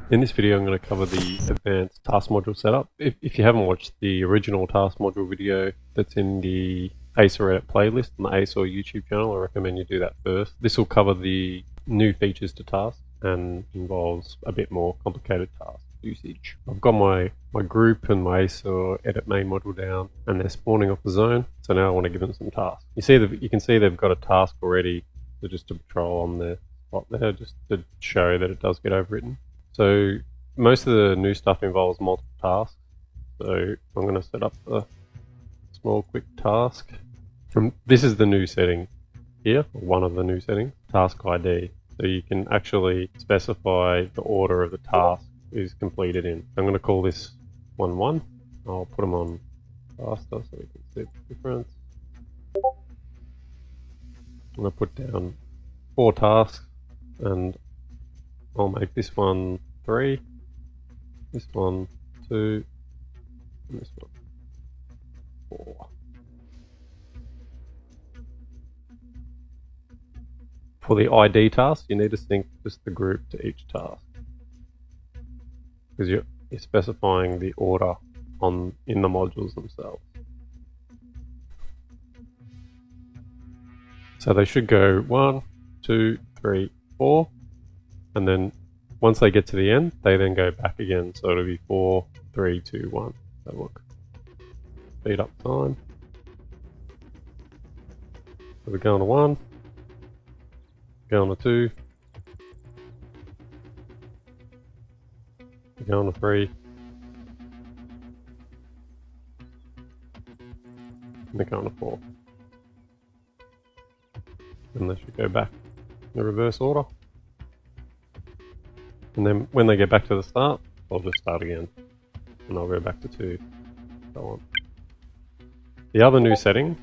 In this video, I'm going to cover the advanced task module setup. If you haven't watched the original task module video that's in the Acer Edit playlist on the Acer YouTube channel, I recommend you do that first. This will cover the new features to task and involves a bit more complicated task usage. I've got my group and my Acer Edit main module down, and they're spawning off the zone. So now I want to give them some tasks. You can see they've got a task already, so just to patrol on the spot there, just to show that it does get overwritten. So most of the new stuff involves multiple tasks. So I'm going to set up a small quick task. And this is the new setting here, or one of the new settings, task ID. So you can actually specify the order of the task is completed in. I'm going to call this 1-1. I'll put them on faster so we can see the difference. I'm going to put down 4 tasks, and I'll make this one 3, this one 2, and this one 4. For the ID task, you need to sync just the group to each task, because you're specifying the order in the modules themselves. So they should go 1, 2, 3, 4, and then once they get to the end, they then go back again. So it'll be 4, 3, 2, 1. So look, speed up time. So we're going to 1, going to 2, we're going to 3, and they're going to 4. And they should go back in the reverse order. And then when they get back to the start, I'll just start again. And I'll go back to 2, so on. The other new setting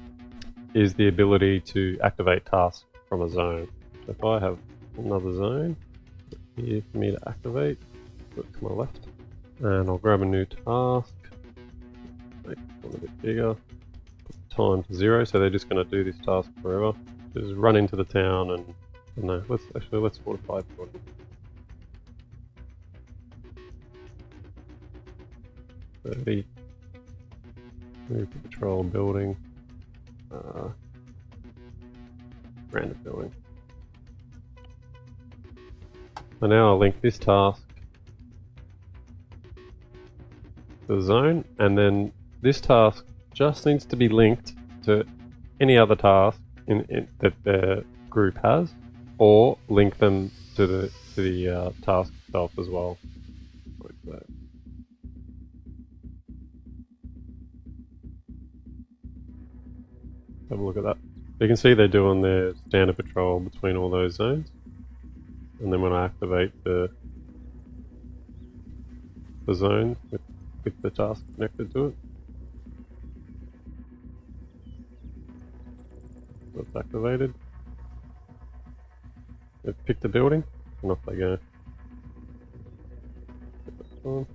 is the ability to activate tasks from a zone. So if I have another zone here for me to activate, put it to my left, and I'll grab a new task, make it a bit bigger, put the time to 0, so they're just going to do this task forever. Just run into the town and no, let's fortify the building. 30. Move to patrol building. Random building. So now I'll link this task to the zone, and then this task just needs to be linked to any other task that the group has, or link them to the task itself as well, like that. Have a look at that. You can see they're doing their standard patrol between all those zones, and then when I activate the zone with the task connected to it, so it's activated. They've picked the building, and off they go. Get that on.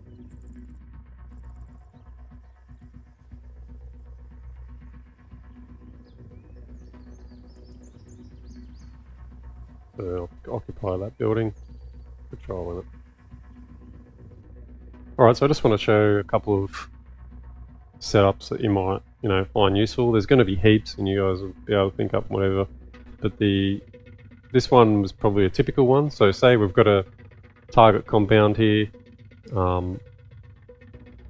So I'll occupy that building, patrol in it. Alright, so I just want to show a couple of setups that you might, find useful. There's going to be heaps, and you guys will be able to think up whatever. But this one was probably a typical one. So say we've got a target compound here.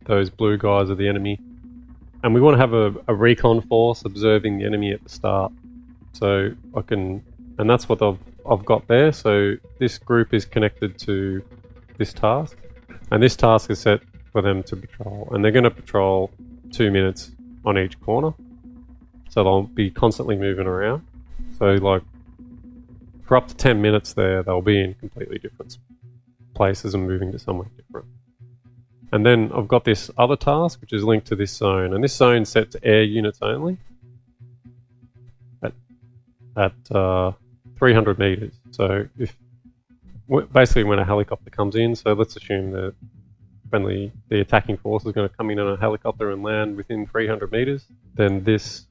Those blue guys are the enemy, and we want to have a recon force observing the enemy at the start. So and that's what I've got there. So this group is connected to this task, and this task is set for them to patrol, and they're going to patrol 2 minutes on each corner, so they'll be constantly moving around. So like for up to 10 minutes there, they'll be in completely different places and moving to somewhere different. And then I've got this other task which is linked to this zone, and this zone's set to air units only at 300 meters. So basically when a helicopter comes in, so let's assume that the attacking force is going to come in on a helicopter and land within 300 meters, then this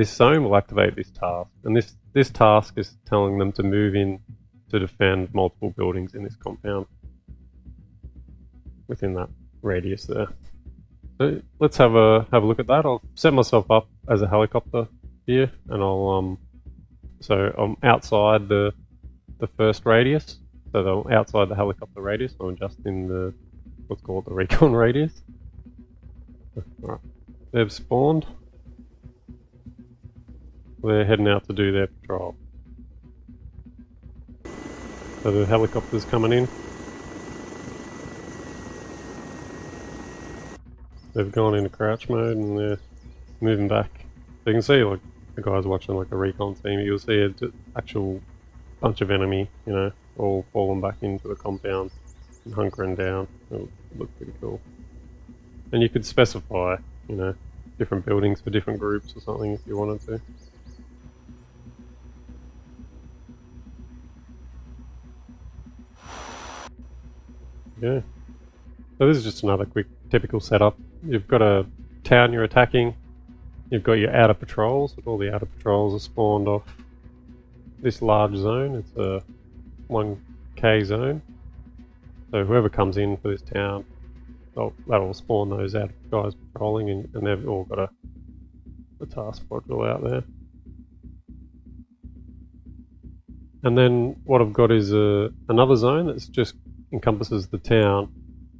zone will activate this task, and this task is telling them to move in to defend multiple buildings in this compound. within that radius there. So let's have a look at that. I'll set myself up as a helicopter here, and so I'm outside the first radius. So I'm outside the helicopter radius. I'm just in the what's called the recon radius. Alright, they've spawned. They're heading out to do their patrol. So the helicopter's coming in. They've gone into crouch mode and they're moving back. So you can see like the guys watching like a recon team, you'll see an actual bunch of enemy, you know, all falling back into the compound and hunkering down. It'll look pretty cool. And you could specify, you know, different buildings for different groups or something if you wanted to. Yeah. So this is just another quick typical setup. You've got a town you're attacking. You've got your outer patrols. All the outer patrols are spawned off this large zone. It's a 1k zone. So whoever comes in for this town, that'll spawn those outer guys patrolling, and they've all got a task module out there. And then what I've got is another zone that's just encompasses the town,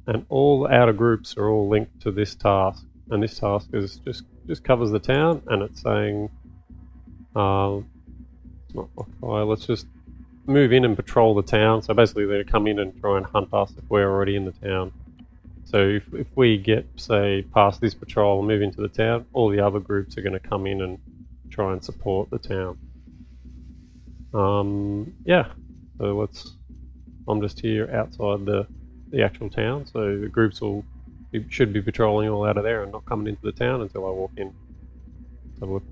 and all the outer groups are all linked to this task. And this task is just covers the town, and it's saying, not occupy, let's just move in and patrol the town. So basically they're to come in and try and hunt us if we're already in the town. So if we get, say, past this patrol and move into the town, all the other groups are going to come in and try and support the town. Yeah, so I'm just here outside the actual town, so the groups should be patrolling all out of there and not coming into the town until I walk in. Let's have a look.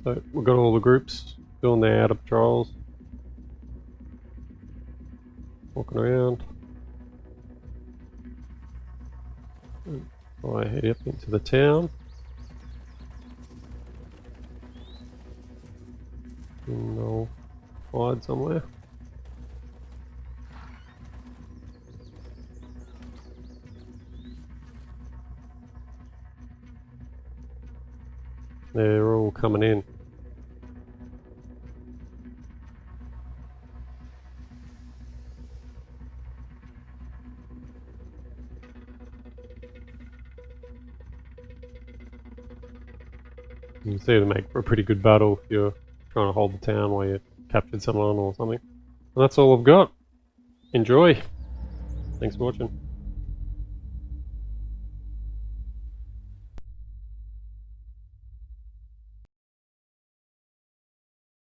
So we've got all the groups doing their outer patrols, walking around. I head up into the town. And I'll hide somewhere. They're all coming in. You can see they make for a pretty good battle if you're trying to hold the town while you captured someone or something. And that's all I've got. Enjoy. Thanks for watching.